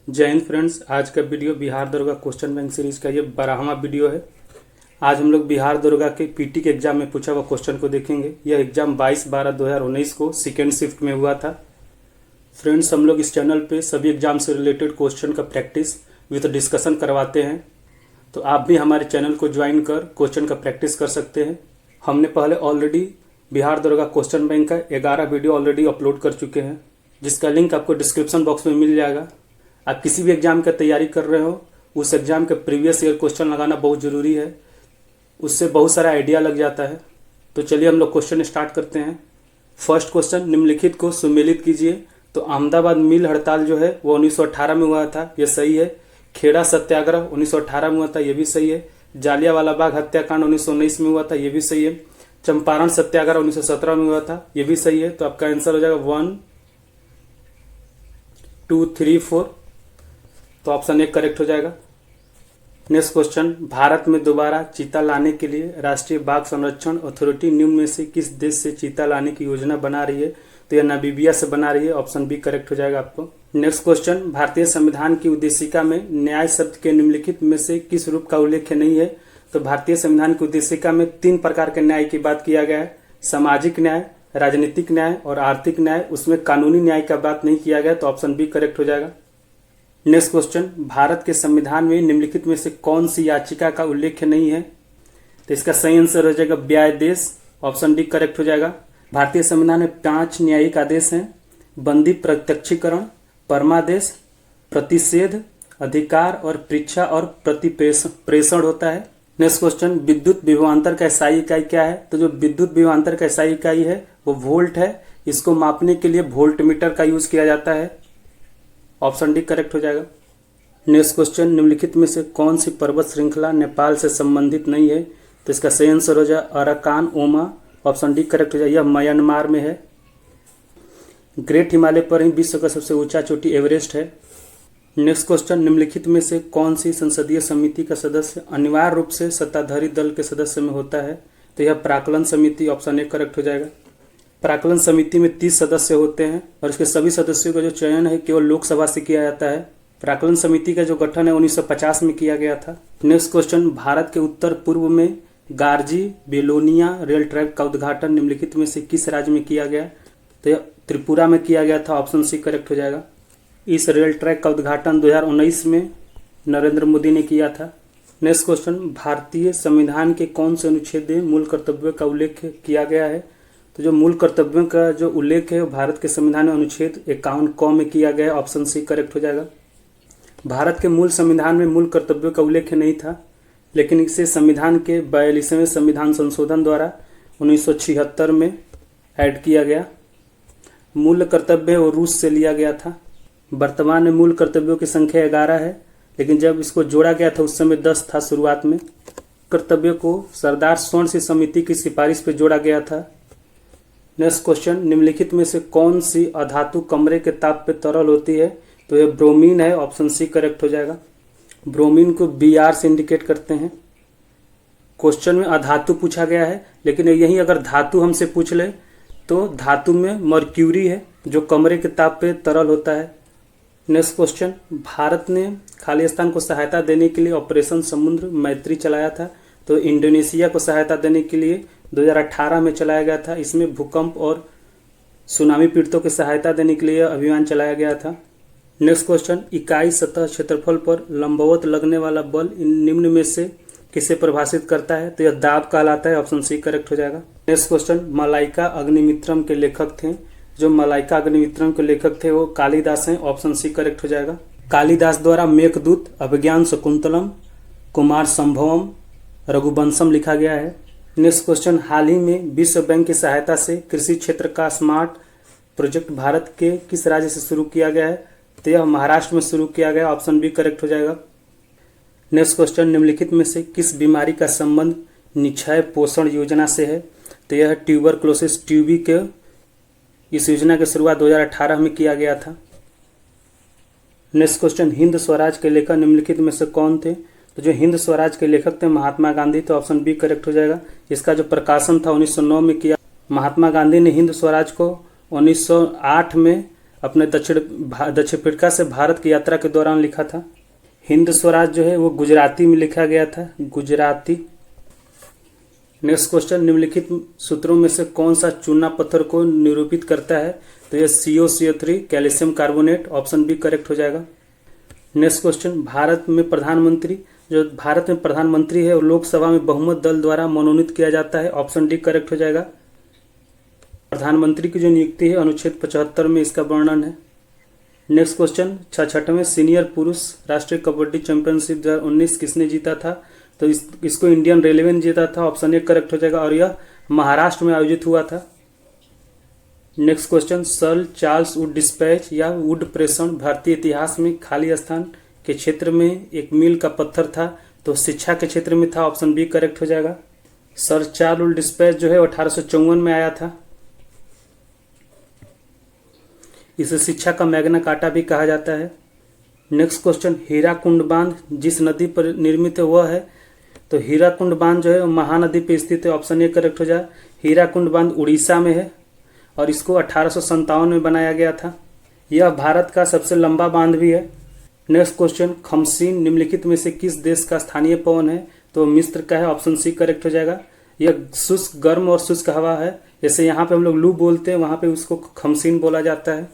जय हिंद फ्रेंड्स। आज का वीडियो बिहार दरोगा क्वेश्चन बैंक सीरीज का ये 12वां वीडियो है। आज हम लोग बिहार दरोगा के पीटी के एग्जाम में पूछा हुआ क्वेश्चन को देखेंगे। यह एग्जाम 22/12/2019 को सेकेंड शिफ्ट में हुआ था। फ्रेंड्स, हम लोग इस चैनल पे सभी एग्जाम से रिलेटेड क्वेश्चन का प्रैक्टिस विद डिस्कशन करवाते हैं, तो आप भी हमारे चैनल को ज्वाइन कर क्वेश्चन का प्रैक्टिस कर सकते हैं। हमने पहले ऑलरेडी बिहार दरोगा क्वेश्चन बैंक का 11 वीडियो ऑलरेडी अपलोड कर चुके हैं, जिसका लिंक आपको डिस्क्रिप्शन बॉक्स में मिल जाएगा। आप किसी भी एग्जाम की तैयारी कर रहे हो, उस एग्जाम के प्रीवियस ईयर क्वेश्चन लगाना बहुत ज़रूरी है, उससे बहुत सारा आइडिया लग जाता है। तो चलिए हम लोग क्वेश्चन स्टार्ट करते हैं। फर्स्ट क्वेश्चन, निम्नलिखित को सुमेलित कीजिए। तो अहमदाबाद मिल हड़ताल जो है वो 1918 में हुआ था, ये सही है। खेड़ा सत्याग्रह 1918 में हुआ था, ये भी सही है। जालियांवाला बाग हत्याकांड 1919 में हुआ था, ये भी सही है। चंपारण सत्याग्रह 1917 में हुआ था, ये भी सही है। तो आपका आंसर हो जाएगा 1, 2, 3, 4। तो ऑप्शन 1 करेक्ट हो जाएगा। नेक्स्ट क्वेश्चन, भारत में दोबारा चीता लाने के लिए राष्ट्रीय बाघ संरक्षण अथॉरिटी निम्न में से किस देश से चीता लाने की योजना बना रही है? तो यह नामीबिया से बना रही है। ऑप्शन बी करेक्ट हो जाएगा आपको। नेक्स्ट क्वेश्चन, भारतीय संविधान की उद्देशिका में न्याय शब्द के निम्नलिखित में से किस रूप का उल्लेख नहीं है? तो भारतीय संविधान की उद्देशिका में 3 प्रकार के न्याय की बात किया गया है, सामाजिक न्याय, राजनीतिक न्याय और आर्थिक न्याय। उसमें कानूनी न्याय का बात नहीं किया गया, तो ऑप्शन बी करेक्ट हो जाएगा। नेक्स्ट क्वेश्चन, भारत के संविधान में निम्नलिखित में से कौन सी याचिका का उल्लेख नहीं है? तो इसका सही आंसर हो जाएगा व्यायादेश। ऑप्शन डी करेक्ट हो जाएगा। भारतीय संविधान में 5 न्यायिक आदेश हैं, बंदी प्रत्यक्षीकरण, परमादेश, प्रतिषेध, अधिकार और परीक्षा और प्रतिप्रेषण होता है। नेक्स्ट क्वेश्चन, विद्युत विभवांतर का एसआई इकाई क्या है? तो जो विद्युत विभवांतर का एसआई इकाई है वो वोल्ट है। इसको मापने के लिए वोल्ट मीटर का यूज किया जाता है। ऑप्शन डी करेक्ट हो जाएगा। नेक्स्ट क्वेश्चन, निम्नलिखित में से कौन सी पर्वत श्रृंखला नेपाल से संबंधित नहीं है? तो इसका सही आंसर हो जाएगा अराकान ओमा। ऑप्शन डी करेक्ट हो जाएगा। यह म्यांमार में है। ग्रेट हिमालय पर ही विश्व का सबसे ऊंचा चोटी एवरेस्ट है। नेक्स्ट क्वेश्चन, निम्नलिखित में से कौन सी संसदीय समिति का सदस्य अनिवार्य रूप से सत्ताधारी दल के सदस्य में होता है? तो यह प्राक्कलन समिति। ऑप्शन ए करेक्ट हो जाएगा। प्राक्कलन समिति में 30 सदस्य होते हैं और इसके सभी सदस्यों का जो चयन है केवल लोकसभा से किया जाता है। प्राक्कलन समिति का जो गठन है 1950 में किया गया था। नेक्स्ट क्वेश्चन, भारत के उत्तर पूर्व में गारजी बेलोनिया रेल ट्रैक का उद्घाटन निम्नलिखित में से किस राज्य में किया गया? तो यह त्रिपुरा में किया गया था। ऑप्शन सी करेक्ट हो जाएगा। इस रेल ट्रैक का उद्घाटन 2019 में नरेंद्र मोदी ने किया था। नेक्स्ट क्वेश्चन, भारतीय संविधान के कौन से अनुच्छेद में मूल कर्तव्यों का उल्लेख किया गया है? तो जो मूल कर्तव्यों का जो उल्लेख है वो भारत के संविधान में अनुच्छेद 51 क में किया गया। ऑप्शन सी करेक्ट हो जाएगा। भारत के मूल संविधान में मूल कर्तव्यों का उल्लेख नहीं था, लेकिन इसे संविधान के 42वें संविधान संशोधन द्वारा 1976 में ऐड किया गया। मूल कर्तव्य वो रूस से लिया गया था। वर्तमान में मूल कर्तव्यों की संख्या 11 है, लेकिन जब इसको जोड़ा गया था उस समय 10 था शुरुआत में। कर्तव्यों को सरदार स्वर्ण सिंह समिति की सिफारिश पर जोड़ा गया था। नेक्स्ट क्वेश्चन, निम्नलिखित में से कौन सी अधातु कमरे के ताप पे तरल होती है? तो यह ब्रोमीन है। ऑप्शन सी करेक्ट हो जाएगा। ब्रोमीन को Br से इंडिकेट करते हैं। क्वेश्चन में अधातु पूछा गया है, लेकिन यही अगर धातु हमसे पूछ ले तो धातु में मर्क्यूरी है जो कमरे के ताप पे तरल होता है। नेक्स्ट क्वेश्चन, भारत ने खालिस्तान को सहायता देने के लिए ऑपरेशन समुद्र मैत्री चलाया था। तो इंडोनेशिया को सहायता देने के लिए 2018 में चलाया गया था। इसमें भूकंप और सुनामी पीड़ितों की सहायता देने के लिए अभियान चलाया गया था। नेक्स्ट क्वेश्चन, इकाई सतह क्षेत्रफल पर लंबवत लगने वाला बल इन निम्न में से किसे परिभाषित करता है? तो यह दाब कहलाता है। ऑप्शन सी करेक्ट हो जाएगा। नेक्स्ट क्वेश्चन, मलाइका अग्निमित्रम के लेखक थे। जो मलाइका अग्निमित्रम के लेखक थे वो कालिदास हैं। ऑप्शन सी करेक्ट हो जाएगा। कालिदास द्वारा मेघदूत, अभिज्ञान शकुंतलम, कुमार संभवम, रघुवंशम लिखा गया है। नेक्स्ट क्वेश्चन, हाल ही में विश्व बैंक की सहायता से कृषि क्षेत्र का स्मार्ट प्रोजेक्ट भारत के किस राज्य से शुरू किया गया है? तो यह महाराष्ट्र में शुरू किया गया। ऑप्शन बी करेक्ट हो जाएगा। नेक्स्ट क्वेश्चन, निम्नलिखित में से किस बीमारी का संबंध निक्षय पोषण योजना से है? तो यह ट्यूबरक्लोसिस टीबी के इस योजना की शुरुआत 2018 में किया गया था। नेक्स्ट क्वेश्चन, हिंद स्वराज के लेखक निम्नलिखित में से कौन थे? तो जो हिंद स्वराज के लेखक थे महात्मा गांधी। तो ऑप्शन बी करेक्ट हो जाएगा। इसका जो प्रकाशन था 1909 में किया। महात्मा गांधी ने हिंद स्वराज को 1908 में अपने दक्षिण अफ्रीका से भारत की यात्रा के दौरान लिखा था? हिंद स्वराज जो है वो गुजराती में लिखा गया था, गुजराती। नेक्स्ट क्वेश्चन, निम्नलिखित सूत्रों में से कौन सा चूना पत्थर को निरूपित करता है? तो ये COCO3 calcium carbonate, option B correct हो जाएगा। नेक्स्ट क्वेश्चन, भारत में प्रधानमंत्री है और लोकसभा में बहुमत दल द्वारा मनोनीत किया जाता है, ऑप्शन डी करेक्ट हो जाएगा। प्रधानमंत्री की जो नियुक्ति है अनुच्छेद 75 में इसका वर्णन है। नेक्स्ट क्वेश्चन, 66वें सीनियर पुरुष राष्ट्रीय कबड्डी चैंपियनशिप 2019 किसने जीता था? तो इसको इंडियन रेलवे ने जीता था, ऑप्शन ए करेक्ट हो जाएगा, और यह महाराष्ट्र में आयोजित हुआ था। Next question, sir Charles Wood dispatch या वुड प्रेषण भारतीय इतिहास में खाली स्थान के क्षेत्र में एक मील का पत्थर था, तो शिक्षा के क्षेत्र में था, ऑप्शन बी करेक्ट हो जाएगा। सर चार्ल्स वुड डिस्पैच जो है 1854 में आया था। इसे शिक्षा का मैग्ना कार्टा भी कहा जाता है। नेक्स्ट क्वेश्चन, हीराकुंड बांध जिस नदी पर निर्मित है वह है? तो हीराकुंड बांध जो है महानदी पर स्थित है, ऑप्शन ए करेक्ट हो जाए। हीराकुंड बांध उड़ीसा में है और इसको 1857 में बनाया गया था। यह भारत का सबसे लंबा बांध भी है। नेक्स्ट क्वेश्चन, खमसीन निम्नलिखित में से किस देश का स्थानीय पवन है? तो मिस्र का है, ऑप्शन सी करेक्ट हो जाएगा। यह शुष्क, गर्म और शुष्क हवा है, जैसे यहाँ पे हम लोग लू बोलते हैं, वहाँ पे उसको खमसीन बोला जाता है।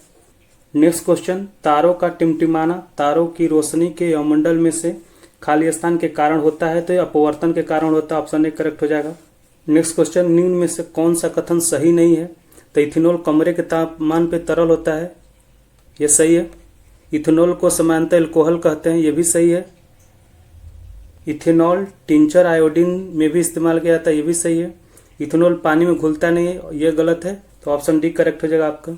नेक्स्ट क्वेश्चन, तारों का टिमटिमाना तारों की रोशनी के यौमंडल में से खाली स्थान के कारण होता है, तो यह अपवर्तन के कारण होता है, ऑप्शन ए करेक्ट हो जाएगा। नेक्स्ट क्वेश्चन, निम्न में से कौन सा कथन सही नहीं है? तो इथेनॉल कमरे के तापमान पे तरल होता है, ये सही है। इथेनॉल को सामान्यतः अल्कोहल कहते हैं, ये भी सही है। इथेनॉल टिंचर आयोडीन में भी इस्तेमाल किया जाता है, ये भी सही है। इथेनॉल पानी में घुलता नहीं है, ये गलत है, तो ऑप्शन डी करेक्ट हो जाएगा आपका।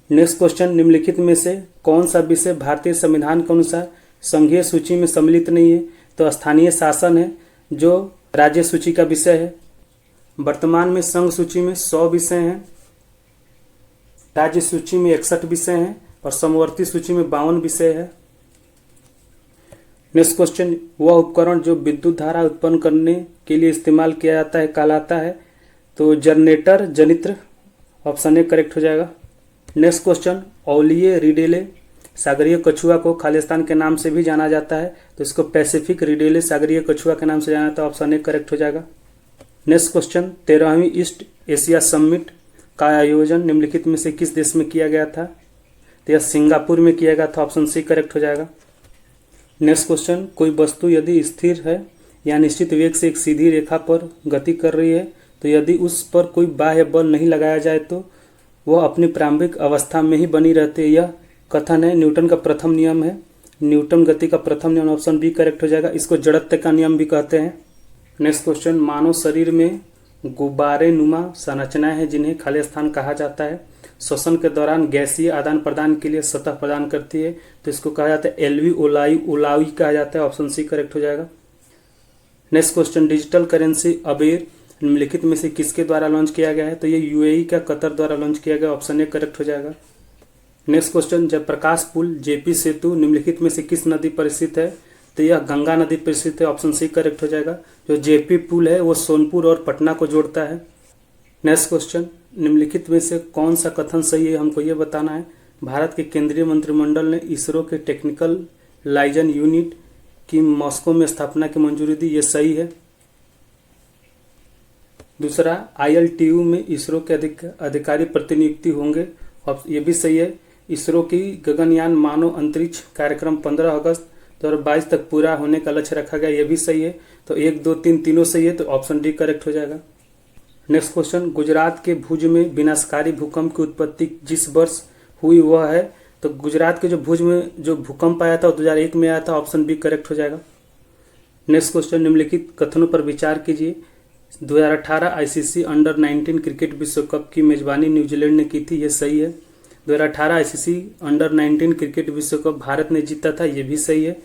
नेक्स्ट क्वेश्चन, निम्नलिखित में से कौन सा विषय भारतीय संविधान के अनुसार संघीय सूची में सम्मिलित नहीं है? तो स्थानीय शासन है जो राज्य सूची का विषय है। वर्तमान में संघ सूची में 100 विषय हैं, राज्य सूची में 61 विषय हैं और समवर्ती सूची में 52 विषय है। नेक्स्ट क्वेश्चन, वह उपकरण जो विद्युत धारा उत्पन्न करने के लिए इस्तेमाल किया जाता है कहलाता है? तो जनरेटर, जनित्र, ऑप्शन ए करेक्ट हो जाएगा। नेक्स्ट क्वेश्चन, औलिये रिडेले सागरीय कछुआ को खालिस्तान के नाम से भी जाना जाता है, तो इसको पैसिफिक रिडेले सागरीय कछुआ के नाम से जाना जाता है, ऑप्शन ए करेक्ट हो जाएगा। नेक्स्ट क्वेश्चन, 13वीं ईस्ट एशिया समिट का आयोजन निम्नलिखित में से किस देश में किया गया था? तो यह सिंगापुर में किया गया था, ऑप्शन सी करेक्ट हो जाएगा। नेक्स्ट क्वेश्चन, कोई वस्तु यदि स्थिर है या निश्चित वेग से एक सीधी रेखा पर गति कर रही है, तो यदि उस पर कोई बाह्य बल नहीं लगाया जाए तो वह अपनी प्रारंभिक अवस्था में ही बनी रहती है, यह कथन है न्यूटन का प्रथम नियम है, न्यूटन गति का प्रथम नियम, ऑप्शन बी करेक्ट हो जाएगा। इसको जड़त्व का नियम भी कहते हैं। नेक्स्ट क्वेश्चन, मानव शरीर में गुब्बारे नुमा संरचनाएं हैं जिन्हें खाली स्थान कहा जाता है, श्वसन के दौरान गैसीय आदान प्रदान के लिए सतह प्रदान करती है, तो इसको कहा जाता है एल्विओलाई कहा जाता है, ऑप्शन सी करेक्ट हो जाएगा। नेक्स्ट क्वेश्चन, डिजिटल करेंसी अबेर निम्नलिखित में से किसके द्वारा लॉन्च किया गया है? तो ये यूएई का कतर द्वारा लॉन्च किया गया, ऑप्शन ए करेक्ट हो जाएगा। नेक्स्ट क्वेश्चन, जयप्रकाश पुल जेपी सेतु निम्नलिखित में से किस नदी पर स्थित है? तो यह गंगा नदी पर स्थित है, ऑप्शन सी करेक्ट हो जाएगा। जो जेपी पुल है वो सोनपुर और पटना को जोड़ता है। नेक्स्ट क्वेश्चन, निम्नलिखित में से कौन सा कथन सही है, हमको ये बताना है। भारत के केंद्रीय मंत्रिमंडल ने इसरो के टेक्निकल लाइजन यूनिट की मॉस्को में स्थापना की मंजूरी दी, ये सही है। दूसरा, ILTU में इसरो के अधिकारी प्रतिनियुक्ति होंगे, ये भी सही है। इसरो की गगनयान मानव अंतरिक्ष कार्यक्रम 15 अगस्त 2022 तक पूरा होने का लक्ष्य रखा गया, ये भी सही है। तो 1, 2, 3 तीनों सही है, तो ऑप्शन डी करेक्ट हो जाएगा। नेक्स्ट क्वेश्चन, गुजरात के भुज में विनाशकारी भूकंप की उत्पत्ति जिस वर्ष हुई वह है? तो गुजरात के जो भुज में जो भूकंप आया था वो 2001 में आया था, ऑप्शन बी करेक्ट हो जाएगा। नेक्स्ट क्वेश्चन, निम्नलिखित कथनों पर विचार कीजिए। 2018 ICC अंडर 19 क्रिकेट विश्व कप की मेजबानी न्यूजीलैंड ने की थी, ये सही है। 2018 ICC अंडर 19 क्रिकेट विश्व कप भारत ने जीता था, ये भी सही है।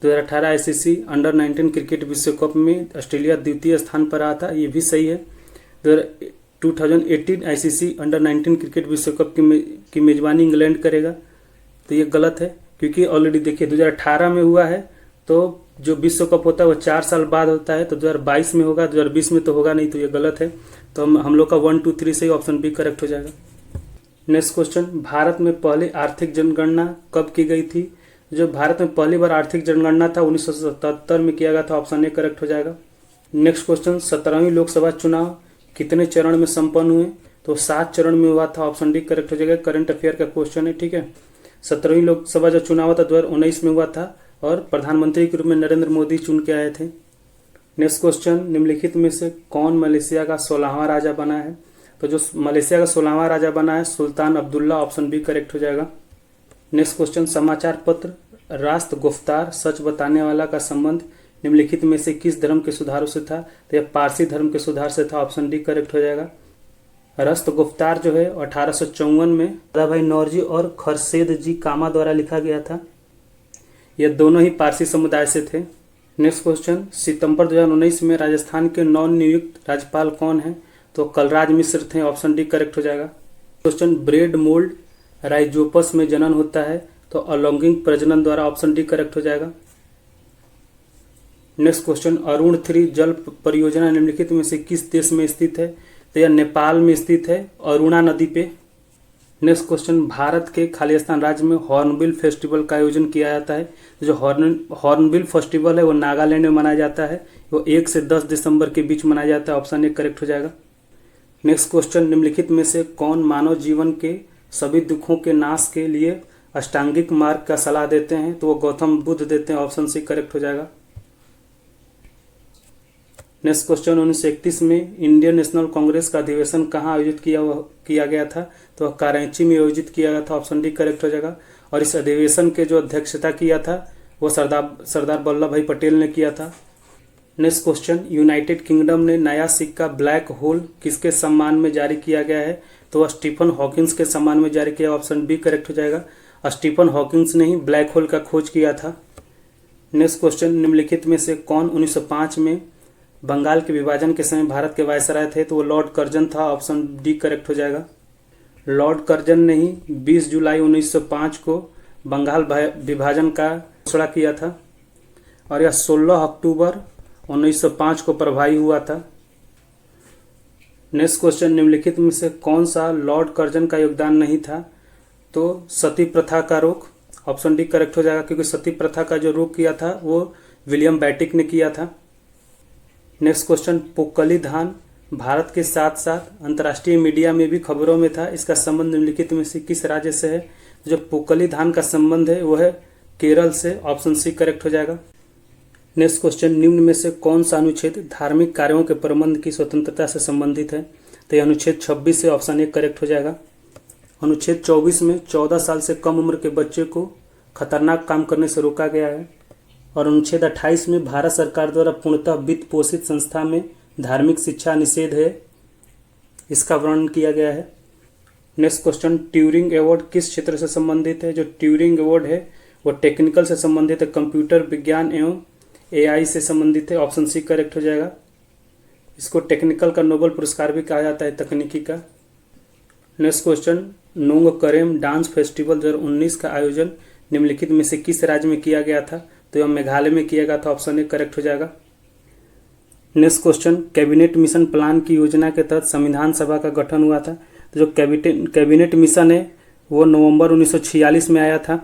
2018 ICC अंडर 19 क्रिकेट विश्व कप में ऑस्ट्रेलिया द्वितीय स्थान पर आया था, ये भी सही है। 2018 ICC अंडर 19 क्रिकेट विश्व कप की मेजबानी इंग्लैंड करेगा, तो ये गलत है, क्योंकि ऑलरेडी देखिए 2018 में हुआ है, तो जो विश्व कप होता है वो 4 साल बाद होता है, तो 2022 में होगा, 2020 में तो होगा नहीं, तो ये गलत है। तो हम लोग का 1, 2, 3 से ऑप्शन बी करेक्ट हो जाएगा। नेक्स्ट क्वेश्चन, भारत में पहली आर्थिक जनगणना कब की गई थी? जो भारत में पहली बार आर्थिक जनगणना था 1977 में किया गया था। ऑप्शन ए करेक्ट हो जाएगा। नेक्स्ट क्वेश्चन, 17वीं लोकसभा चुनाव कितने चरण में संपन्न हुए? तो 7 चरण में हुआ था। ऑप्शन डी करेक्ट हो जाएगा। करंट अफेयर का क्वेश्चन है, ठीक है। 17वीं लोकसभा जो चुनाव था 2019 में हुआ था और प्रधानमंत्री के रूप में नरेंद्र मोदी चुन के आए थे। नेक्स्ट क्वेश्चन, निम्नलिखित में से कौन मलेशिया का 16वां राजा बना है? तो जो मलेशिया का 16वां राजा बना है सुल्तान अब्दुल्ला। ऑप्शन बी करेक्ट हो जाएगा। नेक्स्ट क्वेश्चन, समाचार पत्र राष्ट्र गुफ्तार सच बताने वाला का संबंध निम्नलिखित में से किस धर्म के सुधारों से था? तो यह पारसी धर्म के सुधार से था। ऑप्शन डी करेक्ट हो जाएगा। राष्ट्र गुफ्तार जो है 1854 में दादाभाई नौरोजी और खरशेद जी कामा द्वारा लिखा गया था। यह दोनों ही पारसी समुदाय से थे। नेक्स्ट क्वेश्चन, सितंबर 2019 में राजस्थान के नव नियुक्त राज्यपाल कौन है? तो कलराज मिश्र थे। ऑप्शन डी करेक्ट हो जाएगा। क्वेश्चन, ब्रेड मोल्ड राइजोपस में जनन होता है तो अलैंगिक प्रजनन द्वारा। ऑप्शन डी करेक्ट हो जाएगा। नेक्स्ट क्वेश्चन, अरुण 3 जल परियोजना निम्नलिखित में से किस देश में स्थित है? तो यह नेपाल में स्थित है, अरुणा नदी पे। नेक्स्ट क्वेश्चन, भारत के खालिस्तान राज्य में हॉर्नबिल फेस्टिवल का आयोजन किया जाता है। जो हॉर्नबिल फेस्टिवल है वो नागालैंड में मनाया जाता है। वो 1 से 10 दिसंबर के बीच मनाया जाता है। ऑप्शन ए करेक्ट हो जाएगा। नेक्स्ट क्वेश्चन, निम्नलिखित में से कौन मानव जीवन के सभी दुखों के नाश के लिए अष्टांगिक मार्ग का सलाह देते हैं? तो वो गौतम बुद्ध देते हैं। ऑप्शन सी करेक्ट हो जाएगा। नेक्स्ट क्वेश्चन, 1931 में इंडियन नेशनल कांग्रेस का अधिवेशन कहाँ आयोजित किया गया था? तो कराची में आयोजित किया गया था। ऑप्शन डी करेक्ट हो जाएगा। और इस अधिवेशन के जो अध्यक्षता किया था वो सरदार वल्लभ भाई पटेल ने किया था। नेक्स्ट क्वेश्चन, यूनाइटेड किंगडम ने नया सिक्का ब्लैक होल किसके सम्मान में जारी किया गया है? तो स्टीफन हॉकिंस के सम्मान में जारी किया। ऑप्शन बी करेक्ट हो जाएगा। स्टीफन हॉकिंस ने ही ब्लैक होल का खोज किया था। नेक्स्ट क्वेश्चन, निम्नलिखित में से कौन 1905 में बंगाल के विभाजन के समय भारत के वायसराय थे? तो वो लॉर्ड कर्जन था। ऑप्शन डी करेक्ट हो जाएगा। लॉर्ड कर्जन ने ही 20 जुलाई 1905 को बंगाल विभाजन का घोषणा किया था और यह 16 अक्टूबर 1905 को प्रभावी हुआ था। नेक्स्ट क्वेश्चन, निम्नलिखित में से कौन सा लॉर्ड कर्जन का योगदान नहीं था? तो सती प्रथा का रोक। ऑप्शन डी करेक्ट हो जाएगा क्योंकि सती प्रथा का जो रोक किया था वो विलियम बैटिक ने किया था। नेक्स्ट क्वेश्चन, पोकली धान भारत के साथ साथ अंतर्राष्ट्रीय मीडिया में भी खबरों में था। इसका संबंध निम्नलिखित में से किस राज्य से है? जो पोकली धान का संबंध है वह है केरल से। ऑप्शन सी करेक्ट हो जाएगा। नेक्स्ट क्वेश्चन, निम्न में से कौन सा अनुच्छेद धार्मिक कार्यों के प्रबंध की स्वतंत्रता से संबंधित है? तो यह अनुच्छेद 26 से। ऑप्शन ए करेक्ट हो जाएगा। अनुच्छेद 24 में 14 साल से कम उम्र के बच्चे को खतरनाक काम करने से रोका गया है और अनुच्छेद 28 में भारत सरकार द्वारा पूर्णतः वित्त पोषित संस्था में धार्मिक शिक्षा निषेध है, इसका वर्णन किया गया है। नेक्स्ट क्वेश्चन, ट्यूरिंग अवार्ड किस क्षेत्र से संबंधित है? जो ट्यूरिंग अवार्ड है वो टेक्निकल से संबंधित है, कंप्यूटर विज्ञान एवं एआई से संबंधित है। ऑप्शन सी करेक्ट हो जाएगा। इसको टेक्निकल का नोबेल पुरस्कार भी कहा जाता है, तकनीकी का। नेक्स्ट क्वेश्चन, नोंग करेम डांस फेस्टिवल 2019 का आयोजन निम्नलिखित में से किस राज्य में किया गया था? तो यह मेघालय में किया गया था। ऑप्शन ए करेक्ट हो जाएगा। Next question, cabinet mission plan की योजना के तहत संविधान सभा का गठन हुआ था। तो जो कैबिनेट मिशन है वो नवंबर 1946 में आया था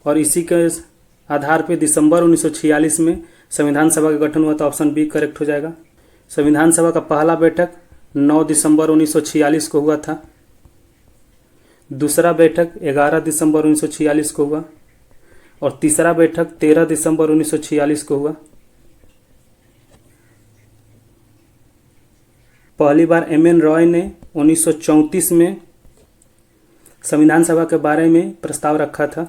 और इसी के आधार पर दिसंबर 1946 में संविधान सभा का गठन हुआ था। ऑप्शन बी करेक्ट हो जाएगा। संविधान सभा का पहला बैठक 9 दिसंबर 1946 को हुआ था। दूसरा बैठक 11 दिसंबर 1946 को हुआ और तीसरा बैठक 13 दिसंबर 1946 को हुआ। पहली बार एम.एन. रॉय ने 1934 में संविधान सभा के बारे में प्रस्ताव रखा था।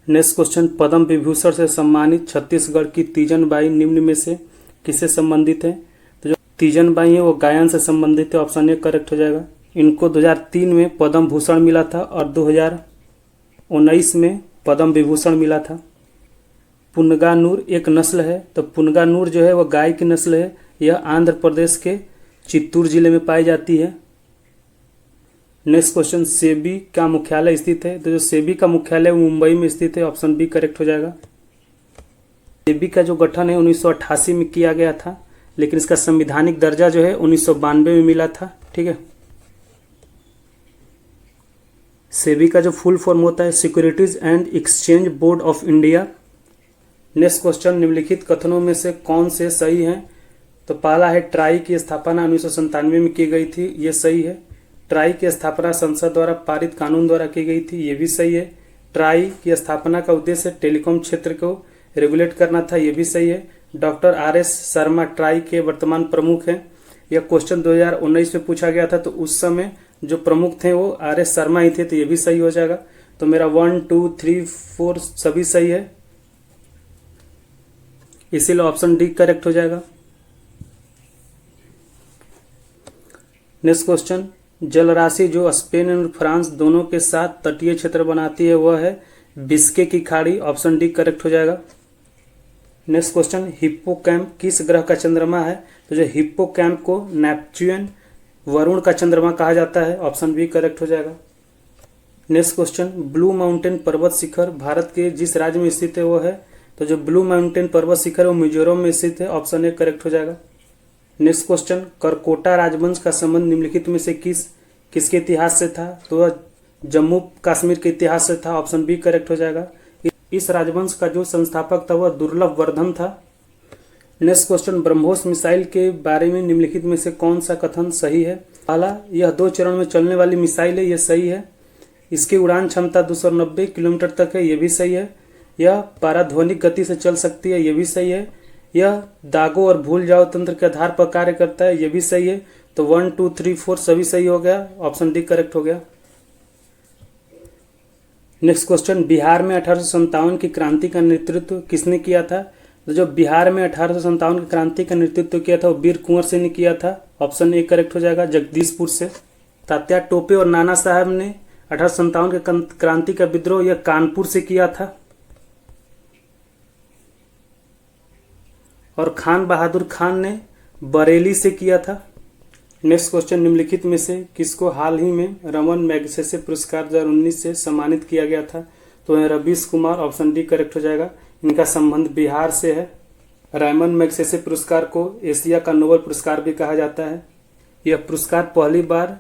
नेक्स्ट क्वेश्चन, पद्म विभूषण से सम्मानित छत्तीसगढ़ की तीजन बाई निम्न में से किससे संबंधित है? तो जो तीजन बाई है वो गायन से संबंधित है। ऑप्शन ए करेक्ट हो जाएगा। इनको 2003 में पद्म भूषण मिला था और 2019 में पद्म विभूषण मिला था। पुनगानूर एक नस्ल है, तो पुनगानूर जो है वह गाय की नस्ल है। यह आंध्र प्रदेश के चित्तूर जिले में पाई जाती है। नेक्स्ट क्वेश्चन, सेबी का मुख्यालय स्थित है? तो जो सेबी का मुख्यालय मुंबई में स्थित है। ऑप्शन बी करेक्ट हो जाएगा। सेबी का जो गठन है 1988 में किया गया था, लेकिन इसका संवैधानिक दर्जा जो है 1992 में मिला था। ठीक है। सेबी का जो फुल फॉर्म होता है securities and exchange board of India. Next question, निम्नलिखित कथनों में से कौन से सही हैं? तो पहला है ट्राई की स्थापना 1997 में की गई थी, ये सही है। ट्राई की स्थापना संसद द्वारा पारित कानून द्वारा की गई थी, ये भी सही है। ट्राई की स्थापना का उद्देश्य टेलीकॉम क्षेत्र को रेगुलेट करना था, ये भी सही है। डॉक्टर RS शर्मा ट्राई के वर्तमान प्रमुख हैं। यह क्वेश्चन 2019 में पूछा गया था, तो उस समय जो प्रमुख थे वो RS शर्मा ही थे, तो ये भी सही हो जाएगा। तो मेरा 1, 2, 3, 4 सभी सही है, इसीलिए ऑप्शन डी करेक्ट हो जाएगा। नेक्स्ट क्वेश्चन, जलराशि जो स्पेन और फ्रांस दोनों के साथ तटीय क्षेत्र बनाती है वह है बिस्के की खाड़ी, ऑप्शन डी करेक्ट हो जाएगा। नेक्स्ट क्वेश्चन, हिप्पोकैम्प किस ग्रह का चंद्रमा है? तो जो हिप्पोकैम्प को नेपच्यून वरुण का चंद्रमा कहा जाता है, ऑप्शन बी करेक्ट हो जाएगा। नेक्स्ट क्वेश्चन, ब्लू माउंटेन पर्वत शिखर भारत के जिस राज्य में स्थित है वो है? तो जो ब्लू माउंटेन पर्वत शिखर वो मिजोरम में स्थित है, ऑप्शन ए करेक्ट हो जाएगा। नेक्स्ट क्वेश्चन, करकोटा राजवंश का संबंध निम्नलिखित में से किसके इतिहास से था? तो वह जम्मू कश्मीर के इतिहास से था, ऑप्शन बी करेक्ट हो जाएगा। इस राजवंश का जो संस्थापक था वह दुर्लभ वर्धन था। नेक्स्ट क्वेश्चन, ब्रह्मोस मिसाइल के बारे में निम्नलिखित में से कौन सा कथन सही है? पहला, यह 2 चरण में चलने वाली मिसाइल है, यह सही है। इसकी उड़ान क्षमता 290 किलोमीटर तक है, यह भी सही है। यह पाराध्वनिक गति से चल सकती है, यह भी सही है। यह दागों और भूल जाओ तंत्र के आधार पर कार्य करता है, यह भी सही है। तो 1, 2, 3, 4 सभी सही हो गया, ऑप्शन डी करेक्ट हो गया। नेक्स्ट क्वेश्चन, बिहार में 1857 की क्रांति का नेतृत्व किसने किया था? तो जो बिहार में 1857 की क्रांति का नेतृत्व किया था वो वीर कुंवर सिंह ने किया था, ऑप्शन ए करेक्ट हो जाएगा, जगदीशपुर से। तात्या टोपे और नाना साहब ने 1857 के क्रांति का विद्रोह यह कानपुर से किया था। और खान बहादुर खान ने बरेली से किया था। नेक्स्ट क्वेश्चन, निम्नलिखित में से किसको हाल ही में रमन मैगसेसे पुरस्कार 2019 से सम्मानित किया गया था? तो यह Ravish Kumar, option D correct हो जाएगा। इनका संबंध बिहार से है। रमन मैगसेसे पुरस्कार को एशिया का नोबेल पुरस्कार भी कहा जाता है। यह पुरस्कार पहली बार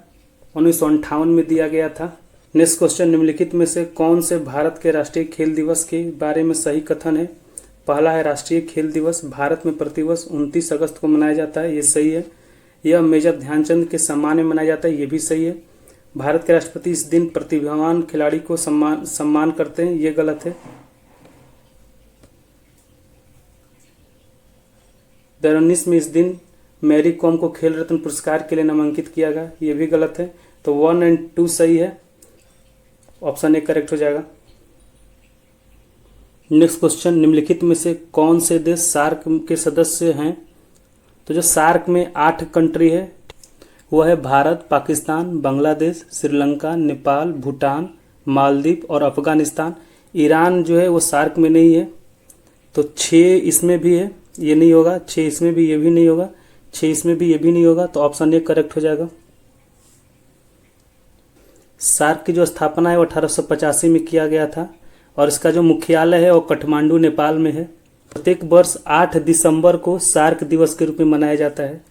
1958 में दिया गया था। नेक्स्ट क्वेश्चन, निम्नलिखित में से कौन से भारत के राष्ट्रीय खेल दिवस के बारे में सही कथन है? पहला है राष्ट्रीय खेल दिवस भारत में प्रतिवर्ष 29 अगस्त को मनाया जाता है, ये सही है। यह मेजर ध्यानचंद के सम्मान में मनाया जाता है, ये भी सही है। भारत के राष्ट्रपति इस दिन प्रतिभावान खिलाड़ी को सम्मान करते हैं, ये गलत है। 2019 में इस दिन मैरी कॉम को खेल रत्न पुरस्कार के लिए नामांकित किया गया, ये भी गलत है। तो 1 और 2 सही है, ऑप्शन ए करेक्ट हो जाएगा। नेक्स्ट क्वेश्चन, निम्नलिखित में से कौन से देश सार्क के सदस्य हैं? तो जो सार्क में 8 कंट्री है वह है भारत, पाकिस्तान, बांग्लादेश, श्रीलंका, नेपाल, भूटान, मालदीव और अफगानिस्तान। ईरान जो है वो सार्क में नहीं है। तो 6 इसमें भी है, ये नहीं होगा। 6 इसमें भी, ये भी नहीं होगा। 6 इसमें भी, ये भी नहीं होगा। तो ऑप्शन ए करेक्ट हो जाएगा। सार्क की जो स्थापना है वो 1885 में किया गया था और इसका जो मुख्यालय है वो काठमांडू, नेपाल में है। प्रत्येक वर्ष 8 दिसंबर को सार्क दिवस के रूप में मनाया जाता है।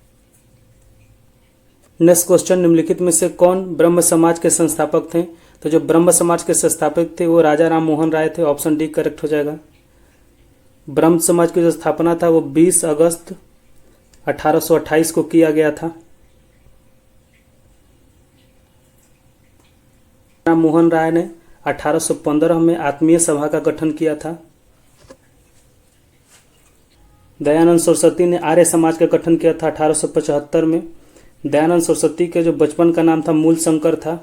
नेक्स्ट क्वेश्चन, निम्नलिखित में से कौन ब्रह्म समाज के संस्थापक थे? तो जो ब्रह्म समाज के संस्थापक थे वो राजा राम मोहन राय थे, ऑप्शन डी करेक्ट हो जाएगा। ब्रह्म समाज की जो स्थापना था वो 20 अगस्त 1828 को किया गया था। राम मोहन राय ने 1815 में आत्मीय सभा का गठन किया था। दयानंद सरस्वती ने आर्य समाज का गठन किया था 1875 में। दयानंद सरस्वती के जो बचपन का नाम था मूल शंकर था।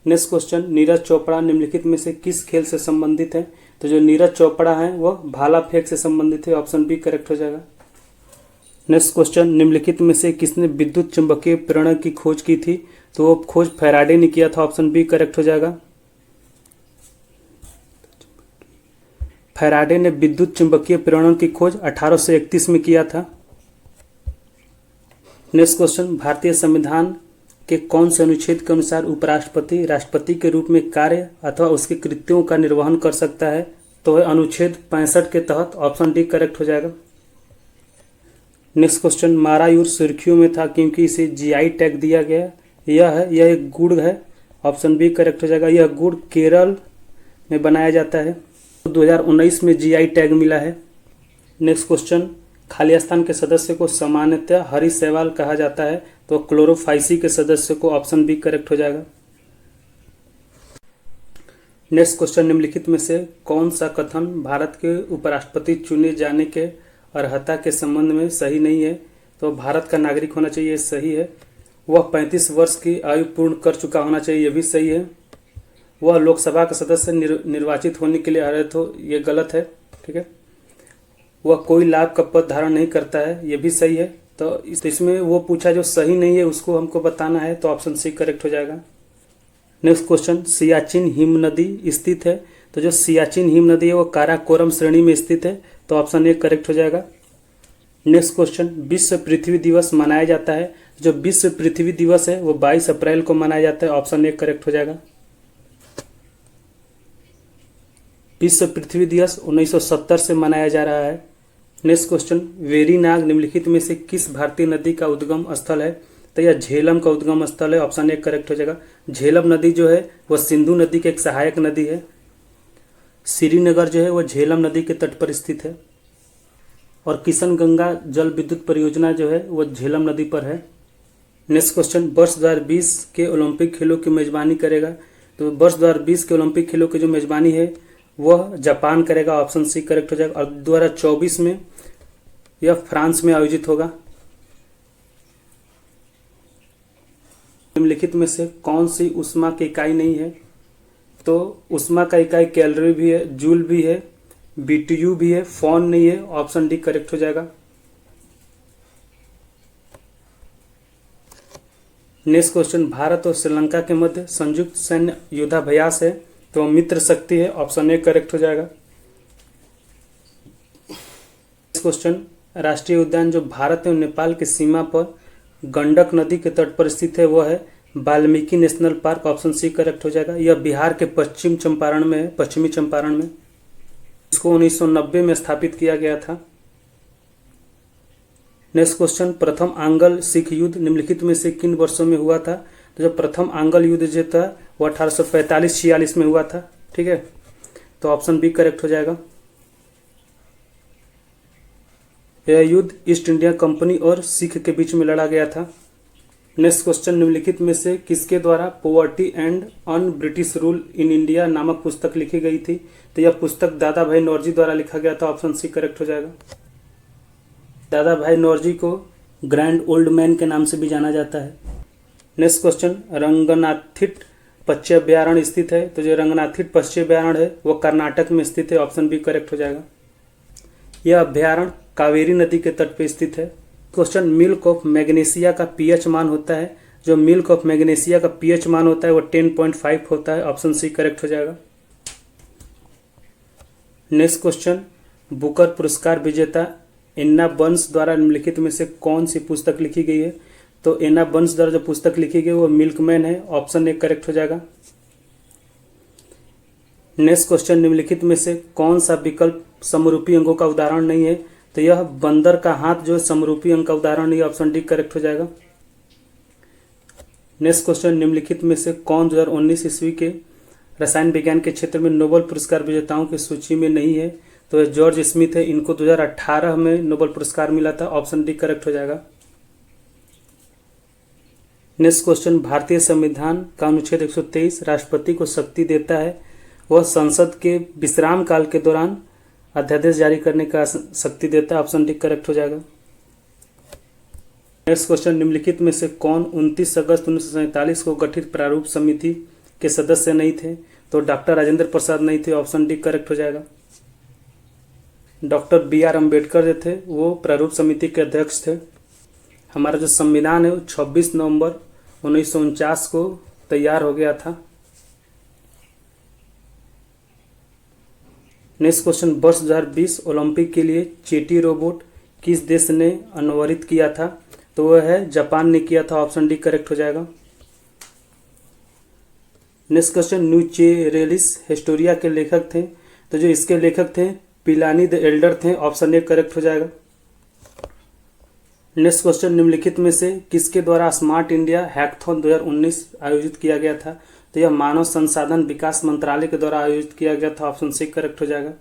नेक्स्ट क्वेश्चन, नीरज चोपड़ा निम्नलिखित में से किस खेल से संबंधित है? तो जो नीरज चोपड़ा है वह भाला फेंक से संबंधित है, ऑप्शन बी करेक्ट हो जाएगा। नेक्स्ट क्वेश्चन, निम्नलिखित में से किसने विद्युत चुंबकीय प्रेरण की खोज की थी? तो वो खोज फैराडे ने किया था, ऑप्शन बी करेक्ट हो जाएगा। फैराडे ने विद्युत चुंबकीय प्रेरण की खोज 1831 में किया था। नेक्स्ट क्वेश्चन, भारतीय संविधान के कौन से अनुच्छेद के अनुसार उपराष्ट्रपति राष्ट्रपति के रूप में कार्य अथवा उसके कृत्यों का निर्वहन कर सकता है? तो है अनुच्छेद 65 के तहत, ऑप्शन डी करेक्ट हो जाएगा। नेक्स्ट क्वेश्चन, मारायूर सुर्खियों में था क्योंकि इसे जीआई टैग दिया गया। यह एक गुड़ है ऑप्शन बी करेक्ट हो जाएगा। यह गुड़ केरल में बनाया जाता है। 2019 में जीआई टैग मिला है। नेक्स्ट क्वेश्चन, खाली स्थान के सदस्य को सामान्यतः हरी शैवाल कहा जाता है, तो क्लोरोफाइसी के सदस्य को ऑप्शन बी करेक्ट हो जाएगा। नेक्स्ट क्वेश्चन, निम्नलिखित में से कौन सा कथन भारत के उपराष्ट्रपति चुने जाने के अर्हता के संबंध में सही नहीं है? तो भारत का नागरिक होना चाहिए, सही है। वह 35 वर्ष की आयु पूर्ण कर चुका होना चाहिए, यह भी सही है। वह लोकसभा का सदस्य निर्वाचित होने के लिए अर्ह हो, ये गलत है, ठीक है। वह कोई लाभ का पद धारण नहीं करता है, ये भी सही है। तो इसमें वो पूछा जो सही नहीं है उसको हमको बताना है, तो ऑप्शन सी करेक्ट हो जाएगा। नेक्स्ट क्वेश्चन, सियाचिन हिम नदी स्थित है, तो जो सियाचिन हिम नदी है वो काराकोरम श्रेणी में स्थित है, तो ऑप्शन ए करेक्ट हो जाएगा। नेक्स्ट क्वेश्चन, विश्व पृथ्वी दिवस मनाया जाता है, जो विश्व पृथ्वी दिवस है वो 22 अप्रैल को मनाया जाता है, ऑप्शन ए करेक्ट हो जाएगा। विश्व पृथ्वी दिवस 1970 से मनाया जा रहा है। नेक्स्ट क्वेश्चन, वेरीनाग निम्नलिखित में से किस भारतीय नदी का उद्गम स्थल है? तो यह झेलम का उद्गम स्थल है, ऑप्शन ए करेक्ट हो जाएगा। झेलम नदी जो है वह सिंधु नदी की एक सहायक नदी है। श्रीनगर जो है वह झेलम नदी के तट पर स्थित है, और किशन गंगा जल विद्युत परियोजना जो है वह झेलम नदी पर है। नेक्स्ट क्वेश्चन, वर्ष 2020 के ओलंपिक खेलों की मेजबानी करेगा, तो वर्ष 2020 के ओलंपिक खेलों की जो मेजबानी है वह जापान करेगा, ऑप्शन सी करेक्ट हो जाएगा। और 2024 में यह फ्रांस में आयोजित होगा। निम्नलिखित में से कौन सी ऊष्मा की इकाई नहीं है? तो ऊष्मा का इकाई कैलोरी भी है, जूल भी है, बीटीयू भी है, फॉन नहीं है, ऑप्शन डी करेक्ट हो जाएगा। नेक्स्ट क्वेश्चन, भारत और श्रीलंका के मध्य संयुक्त सैन्य युद्धाभ्यास है, तो मित्र शक्ति है, ऑप्शन ए करेक्ट हो जाएगा। नेक्स्ट क्वेश्चन, राष्ट्रीय उद्यान जो भारत और नेपाल की सीमा पर गंडक नदी के तट पर स्थित है वह है Valmiki national park, option C correct हो जाएगा। यह बिहार के पश्चिमी चंपारण में। इसको 1990 में स्थापित किया गया था। नेक्स्ट क्वेश्चन, प्रथम आंग्ल सिख युद्ध निम्नलिखित में से किन वर्षों में हुआ था? तो जो प्रथम आंग्ल युद्ध जो था वो 1845-46 में हुआ था, ठीक है। तो ऑप्शन बी करेक्ट हो जाएगा। यह युद्ध ईस्ट इंडिया कंपनी और सिख के बीच में लड़ा गया था। नेक्स्ट क्वेश्चन, निम्नलिखित में से किसके द्वारा poverty and un British rule in India नामक पुस्तक लिखी गई थी? तो यह पुस्तक दादा भाई नौरोजी द्वारा लिखा गया था, ऑप्शन सी करेक्ट हो जाएगा। दादा भाई नौरोजी को ग्रैंड ओल्ड मैन के नाम से भी जाना जाता है। नेक्स्ट क्वेश्चन, रंगनाथिट पश्चिम अभ्यारण्य स्थित है, तो जो रंगनाथिट पश्चिम अभ्यारण्य है वो कर्नाटक में स्थित है, ऑप्शन बी करेक्ट हो जाएगा। यह अभ्यारण्य कावेरी नदी के तट पर स्थित है। क्वेश्चन, मिल्क ऑफ मैग्नीशिया का पीएच मान होता है, जो मिल्क ऑफ मैग्नीशिया का पीएच मान होता है वो 10.5 होता है, ऑप्शन सी करेक्ट हो जाएगा। नेक्स्ट क्वेश्चन, बुकर पुरस्कार विजेता एन्ना बर्न्स द्वारा निम्नलिखित में से कौन सी पुस्तक लिखी गई है? तो एन्ना बर्न्स द्वारा जो पुस्तक लिखी गई वो मिल्कमैन है, ऑप्शन ए करेक्ट हो जाएगा। नेक्स्ट क्वेश्चन, निम्नलिखित में से कौन सा विकल्प समरूपी अंगों का उदाहरण नहीं है? तो यह बंदर का हाथ जो समरूपी अंग का उदाहरण नहीं है, ऑप्शन डी करेक्ट हो जाएगा। नेक्स्ट क्वेश्चन, निम्नलिखित में से कौन 2019 ईस्वी के रसायन विज्ञान के क्षेत्र में नोबेल पुरस्कार विजेताओं की सूची में नहीं है? तो जॉर्ज स्मिथ है, इनको 2018 में नोबेल पुरस्कार मिला था, ऑप्शन डी करेक्ट हो जाएगा। नेक्स्ट क्वेश्चन, भारतीय संविधान का अनुच्छेद 123 राष्ट्रपति को शक्ति देता है, वह संसद के विश्राम काल के दौरान अध्यादेश जारी करने का शक्ति देता है, ऑप्शन डी करेक्ट हो जाएगा। नेक्स्ट क्वेश्चन, निम्नलिखित में से कौन 29 अगस्त 1947 को गठित प्रारूप समिति के सदस्य नहीं थे? तो डॉक्टर राजेंद्र प्रसाद नहीं थे, ऑप्शन डी करेक्ट हो जाएगा। डॉक्टर BR अम्बेडकर जो थे वो प्रारूप समिति के अध्यक्ष थे। हमारा जो संविधान है वो 26 नवंबर 1949 को तैयार हो गया था। नेक्स्ट क्वेश्चन, वर्ष 2020 ओलंपिक के लिए चेटी रोबोट किस देश ने अनावरित किया था? तो वह है जापान ने किया था, ऑप्शन डी करेक्ट हो जाएगा। नेक्स्ट क्वेश्चन, न्यूचेरेलिस हिस्टोरिया के लेखक थे, तो जो इसके लेखक थे पिलानी द एल्डर थे, ऑप्शन ए करेक्ट हो जाएगा। नेक्स्ट क्वेश्चन, निम्नलिखित में से किसके द्वारा स्मार्ट इंडिया हैकाथॉन 2019 आयोजित किया गया था? तो यह मानव संसाधन विकास मंत्रालय के द्वारा आयोजित किया गया था। ऑप्शन सी करेक्ट हो जाएगा।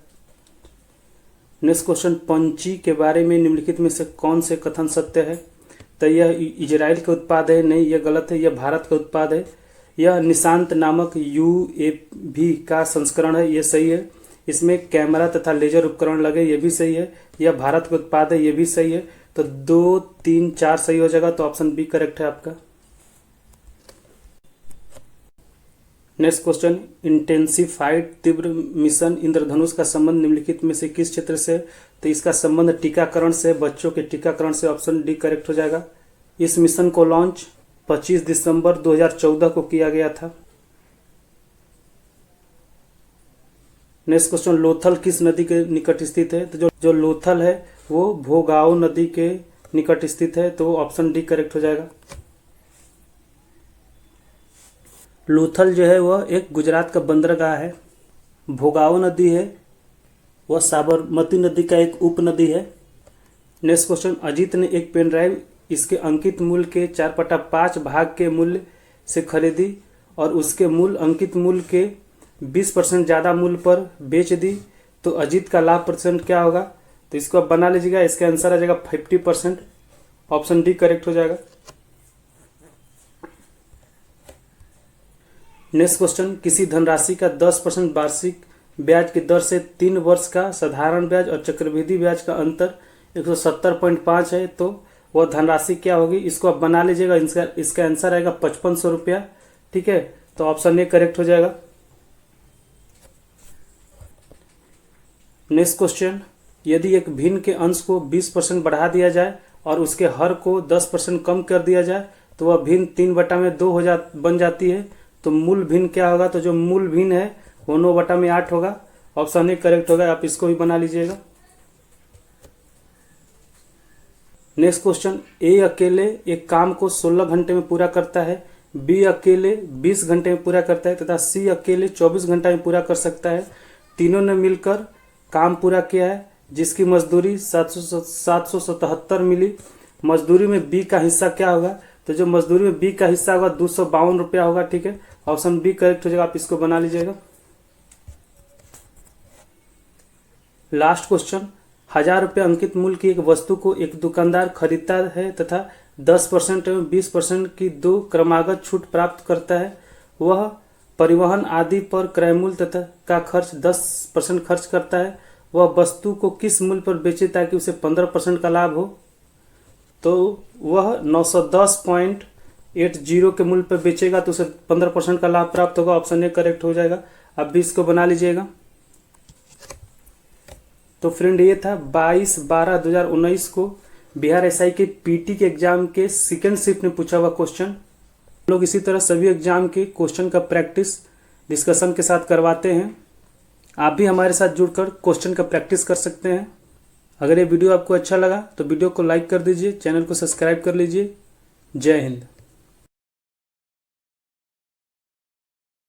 नेक्स्ट क्वेश्चन, पंची के बारे में निम्नलिखित में से कौन से कथन सत्य है? तो यह इजराइल का उत्पाद है, नहीं यह गलत है, यह भारत का उत्पाद है। यह निशांत नामक UAV का संस्करण है, यह सही है। इसमें कैमरा तथा लेजर उपकरण लगे, यह भी सही है। यह भारत का उत्पाद है, यह भी सही है। तो 2, 3, 4 सही हो जाएगा, तो ऑप्शन बी करेक्ट है आपका। नेक्स्ट क्वेश्चन, इंटेंसिफाइड तीव्र मिशन इंद्रधनुष का संबंध निम्नलिखित में से किस क्षेत्र से? तो इसका संबंध टीकाकरण से, बच्चों के टीकाकरण से। ऑप्शन डी करेक्ट हो जाएगा। इस मिशन को लॉन्च 25 दिसंबर 2014 को किया गया था। नेक्स्ट क्वेश्चन, लोथल किस नदी के निकट स्थित है? तो जो लोथल है वो भोगाओ नदी के निकट स्थित है, तो ऑप्शन डी करेक्ट हो जाएगा। लोथल जो है वह एक गुजरात का बंदरगाह है। भोगाओ नदी है वह साबरमती नदी का एक उपनदी है। नेक्स्ट क्वेश्चन, अजीत ने एक पेन ड्राइव इसके अंकित मूल्य के 4/5 भाग के मूल्य से खरीदी और उसके मूल अंकित मूल्य के 20% ज़्यादा मूल्य पर बेच दी, तो अजीत का लाभ % क्या होगा? तो इसको आप बना लीजिएगा, इसका आंसर आ जाएगा 50%। ऑप्शन डी करेक्ट हो जाएगा। नेक्स्ट क्वेश्चन, किसी धनराशि का 10% वार्षिक ब्याज की दर से 3 वर्ष का साधारण ब्याज और चक्रवृद्धि ब्याज का अंतर 170.5 है, तो वह धनराशि क्या होगी? इसको आप बना लीजिएगा, इसका आंसर आएगा 5500 रुपया। ठीक है, तो ऑप्शन ए करेक्ट हो जाएगा। नेक्स्ट क्वेश्चन, यदि एक भिन्न के अंश को 20% बढ़ा दिया जाए और उसके हर को 10% कम कर दिया जाए तो वह भिन्न 3/2 बन जाती है, तो मूल भिन्न क्या होगा? तो जो मूल भिन्न है वो 9/8 होगा। ऑप्शन ए करेक्ट होगा, आप इसको भी बना लीजिएगा। नेक्स्ट क्वेश्चन, ए अकेले एक काम को 16 घंटे में पूरा करता है, बी अकेले 20 घंटे में पूरा करता है तथा सी अकेले 24 घंटा में पूरा कर सकता है। तीनों ने मिलकर काम पूरा किया है जिसकी मजदूरी 777 मिली। मजदूरी में बी का हिस्सा क्या होगा? तो जो मजदूरी में बी का हिस्सा होगा 252 रुपया होगा। ठीक है, ऑप्शन बी करेक्ट हो जाएगा, आप इसको बना लीजिएगा। लास्ट क्वेश्चन, 1000 रुपये अंकित मूल्य की एक वस्तु को एक दुकानदार खरीदता है तथा 10% एवं 20% की 2 क्रमागत छूट प्राप्त करता है। वह परिवहन आदि पर क्रय मूल्य तथा का खर्च 10% खर्च करता है। वह वस्तु को किस मूल्य पर बेचे ताकि उसे 15% का लाभ हो? तो वह 910.80 के मूल्य पर बेचेगा तो उसे 15% का लाभ प्राप्त होगा। ऑप्शन ए करेक्ट हो जाएगा, आप भी इसको बना लीजिएगा। तो फ्रेंड ये था 22/12/2019 को बिहार एसआई के पीटी के एग्जाम के सेकेंड शिफ्ट में पूछा हुआ क्वेश्चन। लोग इसी तरह सभी एग्जाम के क्वेश्चन का प्रैक्टिस डिस्कशन के साथ करवाते हैं। आप भी हमारे साथ जुड़कर क्वेश्चन का प्रैक्टिस कर सकते हैं। अगर ये वीडियो आपको अच्छा लगा तो वीडियो को लाइक कर दीजिए, चैनल को सब्सक्राइब कर लीजिए। जय हिंद।